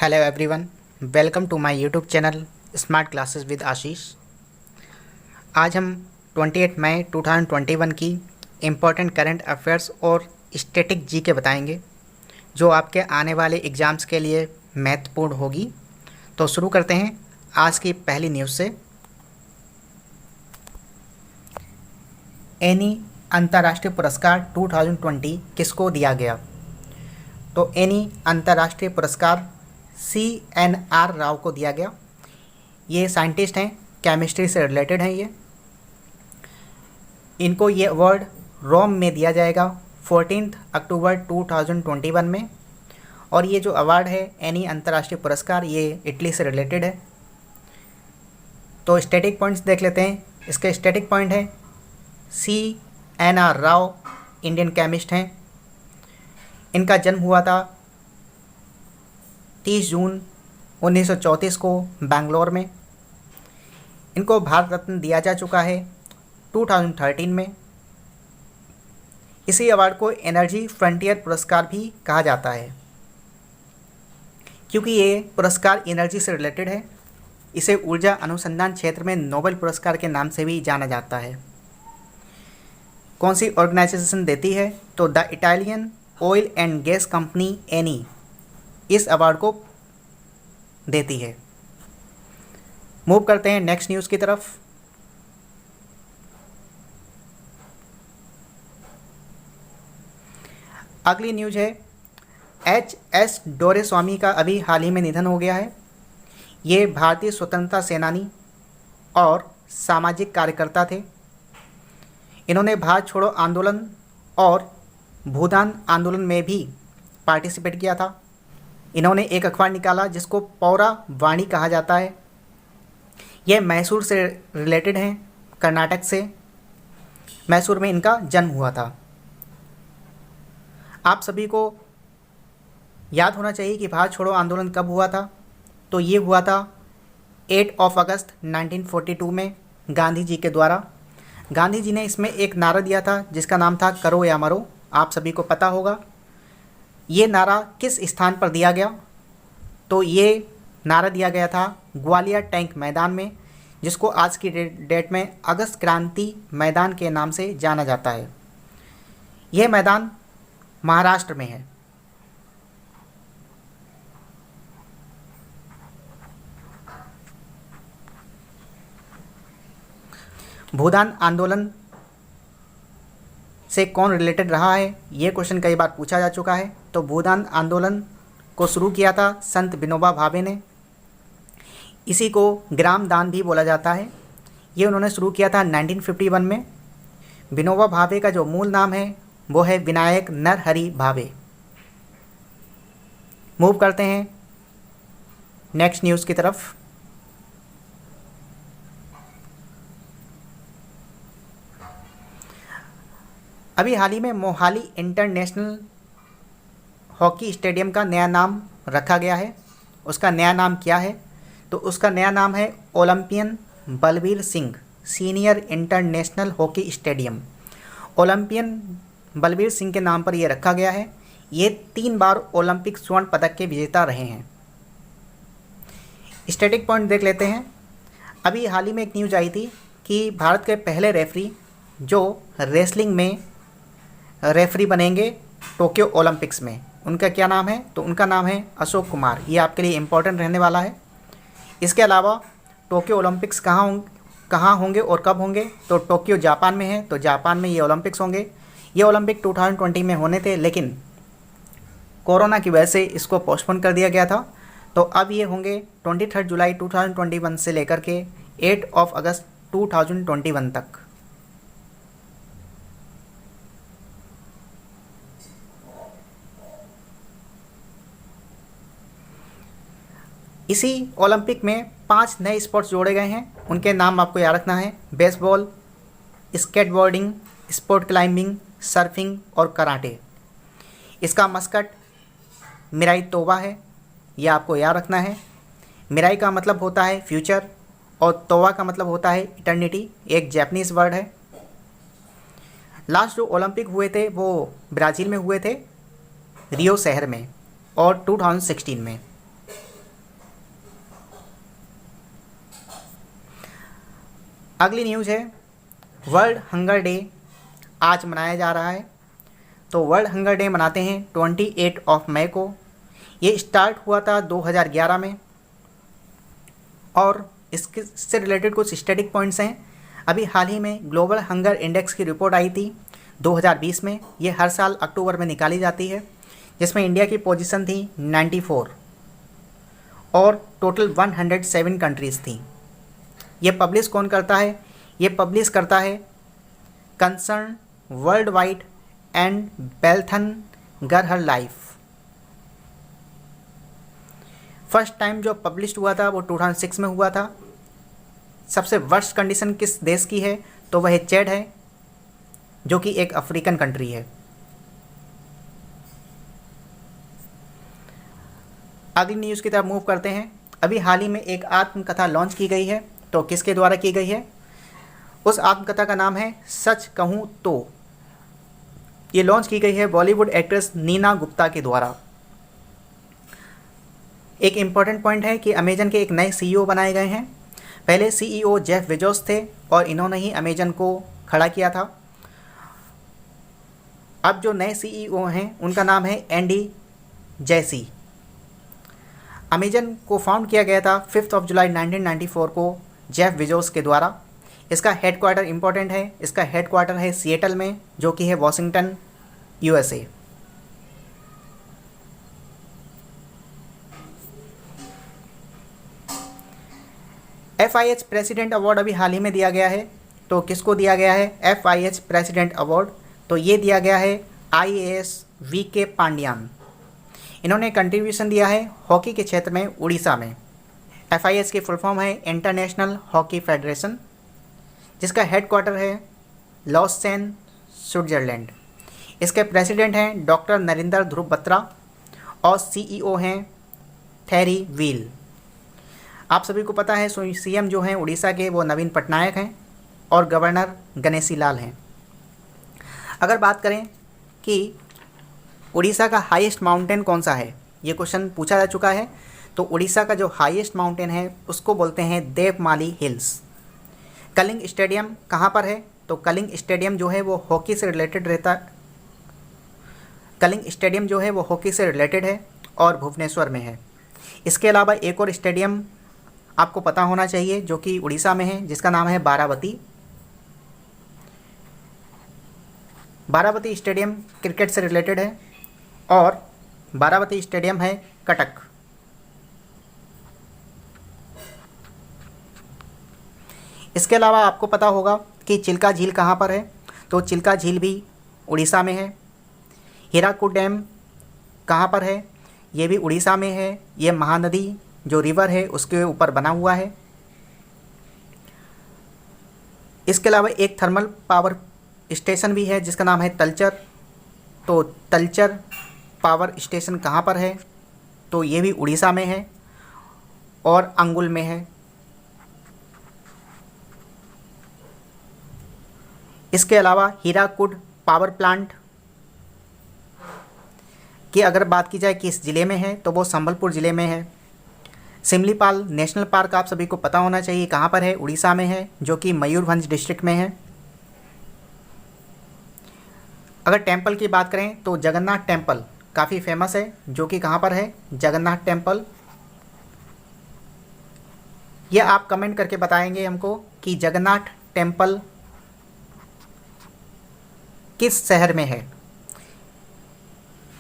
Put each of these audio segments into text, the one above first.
Hello everyone, welcome to my YouTube channel smart classes with Ashish. आज हम 28 मई 2021 की इम्पोर्टेंट करंट अफेयर्स और स्टैटिक जीके बताएंगे जो आपके आने वाले एग्ज़ाम्स के लिए महत्वपूर्ण होगी। तो शुरू करते हैं आज की पहली न्यूज़ से। एनी अंतर्राष्ट्रीय पुरस्कार 2020 किसको दिया गया? तो एनी अंतर्राष्ट्रीय पुरस्कार CNR राव को दिया गया। ये साइंटिस्ट हैं, केमिस्ट्री से रिलेटेड हैं इनको ये अवार्ड रोम में दिया जाएगा 14 अक्टूबर 2021 में। और ये जो अवार्ड है एनी अंतर्राष्ट्रीय पुरस्कार, ये इटली से रिलेटेड है। तो स्टैटिक पॉइंट्स देख लेते हैं। इसके स्टैटिक पॉइंट है CNR राव इंडियन केमिस्ट हैं। इनका जन्म हुआ था 30 जून 1934 को बेंगलोर में। इनको भारत रत्न दिया जा चुका है 2013 में। इसी अवार्ड को एनर्जी फ्रंटियर पुरस्कार भी कहा जाता है क्योंकि ये पुरस्कार एनर्जी से रिलेटेड है। इसे ऊर्जा अनुसंधान क्षेत्र में नोबेल पुरस्कार के नाम से भी जाना जाता है। कौन सी ऑर्गेनाइजेशन देती है? तो the Italian oil and gas company any इस अवार्ड को देती है। मूव करते हैं नेक्स्ट न्यूज़ की तरफ। अगली न्यूज़ है HS डोरेस्वामी का अभी हाल ही में निधन हो गया है। ये भारतीय स्वतंत्रता सेनानी और सामाजिक कार्यकर्ता थे। इन्होंने भारत छोड़ो आंदोलन और भूदान आंदोलन में भी पार्टिसिपेट किया था। इन्होंने एक अखबार निकाला जिसको पौरा वाणी कहा जाता है। यह मैसूर से रिलेटेड हैं, कर्नाटक से। मैसूर में इनका जन्म हुआ था। आप सभी को याद होना चाहिए कि भारत छोड़ो आंदोलन कब हुआ था। तो ये हुआ था 8 अगस्त 1942 में गांधी जी के द्वारा। गांधी जी ने इसमें एक नारा दिया था जिसका नाम था करो या मरो। आप सभी को पता होगा ये नारा किस स्थान पर दिया गया। तो ये नारा दिया गया था ग्वालियर टैंक मैदान में, जिसको आज की डेट में अगस्त क्रांति मैदान के नाम से जाना जाता है। यह मैदान महाराष्ट्र में है। भूदान आंदोलन से कौन रिलेटेड रहा है, ये क्वेश्चन कई बार पूछा जा चुका है। तो भूदान आंदोलन को शुरू किया था संत विनोबा भावे ने। इसी को ग्राम दान भी बोला जाता है। ये उन्होंने शुरू किया था 1951 में। विनोबा भावे का जो मूल नाम है वो है विनायक नरहरि भावे। मूव करते हैं नेक्स्ट न्यूज़ की तरफ। अभी हाल ही में मोहाली इंटरनेशनल हॉकी स्टेडियम का नया नाम रखा गया है। उसका नया नाम क्या है? तो उसका नया नाम है Olympian Balbir Singh senior international hockey stadium. Olympian Balbir Singh के नाम पर यह रखा गया है। ये 3 बार ओलंपिक स्वर्ण पदक के विजेता रहे हैं। स्टैटिक पॉइंट देख लेते हैं। अभी हाल ही में एक न्यूज़ आई थी कि भारत के पहले रेफरी जो रेसलिंग में रेफरी बनेंगे टोक्यो ओलंपिक्स में, उनका क्या नाम है? तो उनका नाम है अशोक कुमार। ये आपके लिए इम्पोर्टेंट रहने वाला है। इसके अलावा टोक्यो ओलंपिक्स कहाँ होंगे और कब होंगे? तो टोक्यो जापान में है, तो जापान में ये ओलंपिक्स होंगे। ये ओलंपिक 2020 में होने थे, लेकिन कोरोना की वजह से इसको पोस्टपोन कर दिया गया था। तो अब ये होंगे 23 जुलाई 2021 से लेकर के 8 अगस्त 2021 तक। इसी ओलंपिक में 5 नए स्पोर्ट्स जोड़े गए हैं। उनके नाम आपको याद रखना है: baseball, skateboarding, sport climbing, surfing और कराटे। इसका मस्कट मिराई तोबा है, यह आपको याद रखना है। मिराई का मतलब होता है फ्यूचर और तोबा का मतलब होता है इटर्निटी, एक जापानीज़ वर्ड है। लास्ट जो ओलंपिक हुए थे वो ब्राज़ील में हुए थे, रियो शहर में, और 2016 में। अगली न्यूज़ है वर्ल्ड हंगर डे आज मनाया जा रहा है। तो वर्ल्ड हंगर डे मनाते हैं 28 मई को। ये स्टार्ट हुआ था 2011 में और इससे रिलेटेड कुछ स्टैटिक पॉइंट्स हैं। अभी हाल ही में ग्लोबल हंगर इंडेक्स की रिपोर्ट आई थी 2020 में। ये हर साल अक्टूबर में निकाली जाती है, जिसमें इंडिया की पोजीशन थी 94 और टोटल 107 कंट्रीज़ थी। ये पब्लिश कौन करता है? ये पब्लिश करता है Concern Worldwide and Welthungerhilfe. First time जो पब्लिश हुआ था वो 2006 में हुआ था। सबसे वर्स्ट कंडीशन किस देश की है? तो वह चैड है, जो कि एक अफ्रीकन कंट्री है। अगली न्यूज़ की तरफ मूव करते हैं। अभी हाल ही में एक आत्मकथा लॉन्च की गई है। तो किसके द्वारा की गई है? उस आत्मकथा का नाम है सच कहूँ तो। ये लॉन्च की गई है बॉलीवुड एक्ट्रेस नीना गुप्ता के द्वारा। एक इम्पॉर्टेंट पॉइंट है कि अमेजन के एक नए सीईओ बनाए गए हैं। पहले सीईओ जेफ बेजोस थे और इन्होंने ही अमेजन को खड़ा किया था। अब जो नए सीईओ हैं उनका नाम है एंडी जैसी। अमेजन को फाउंड किया गया था 5 जुलाई 1994 को जेफ बेजोस के द्वारा। इसका हेडक्वार्टर इम्पोर्टेंट है। इसका हेडक्वार्टर है सिएटल में, जो कि है Washington, USA. FIH president award अभी हाल ही में दिया गया है। तो किसको दिया गया है FIH प्रेसिडेंट अवार्ड? तो ये दिया गया है IAS VK पांड्यान। इन्होंने कंट्रीब्यूशन दिया है हॉकी के क्षेत्र में उड़ीसा में। FIH की फुल फॉर्म है इंटरनेशनल हॉकी फेडरेशन, जिसका हेडक्वार्टर है लॉसेन, स्विट्जरलैंड। इसके प्रेसिडेंट हैं डॉक्टर नरेंद्र ध्रुव बत्रा और CEO हैं थेरी व्हील। आप सभी को पता है CM जो हैं उड़ीसा के वो नवीन पटनायक हैं और गवर्नर गणेशी लाल हैं। अगर बात करें कि उड़ीसा का हाईएस्ट माउंटेन कौन सा है, ये क्वेश्चन पूछा जा चुका है। तो उड़ीसा का जो हाईएस्ट माउंटेन है उसको बोलते हैं देवमाली हिल्स। कलिंग स्टेडियम कहाँ पर है? तो कलिंग स्टेडियम जो है वो हॉकी से रिलेटेड है और भुवनेश्वर में है। इसके अलावा एक और स्टेडियम आपको पता होना चाहिए जो कि उड़ीसा में है, जिसका नाम है बारावती। बारावती स्टेडियम क्रिकेट से रिलेटेड है और बारावती स्टेडियम है कटक। इसके अलावा आपको पता होगा कि चिल्का झील कहाँ पर है? तो चिल्का झील भी उड़ीसा में है। हीराकुड डैम कहाँ पर है? ये भी उड़ीसा में है। ये महानदी जो रिवर है उसके ऊपर बना हुआ है। इसके अलावा एक थर्मल पावर स्टेशन भी है जिसका नाम है तलचर। तो तलचर पावर स्टेशन कहाँ पर है? तो ये भी उड़ीसा में है और अंगुल में है। इसके अलावा हीराकुड पावर प्लांट की अगर बात की जाए किस ज़िले में है, तो वो संबलपुर ज़िले में है। सिमलीपाल नेशनल पार्क आप सभी को पता होना चाहिए कहाँ पर है? उड़ीसा में है, जो कि मयूरभंज डिस्ट्रिक्ट में है। अगर टेंपल की बात करें तो जगन्नाथ टेंपल काफ़ी फेमस है, जो कि कहाँ पर है? जगन्नाथ टेंपल। यह आप कमेंट करके बताएंगे हमको कि जगन्नाथ टेंपल किस शहर में है।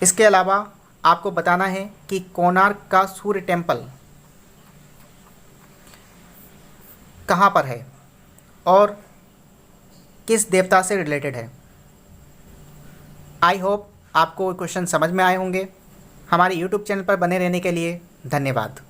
इसके अलावा आपको बताना है कि कोणार्क का सूर्य टेंपल कहाँ पर है और किस देवता से रिलेटेड है। आई होप आपको क्वेश्चन समझ में आए होंगे। हमारे YouTube चैनल पर बने रहने के लिए धन्यवाद।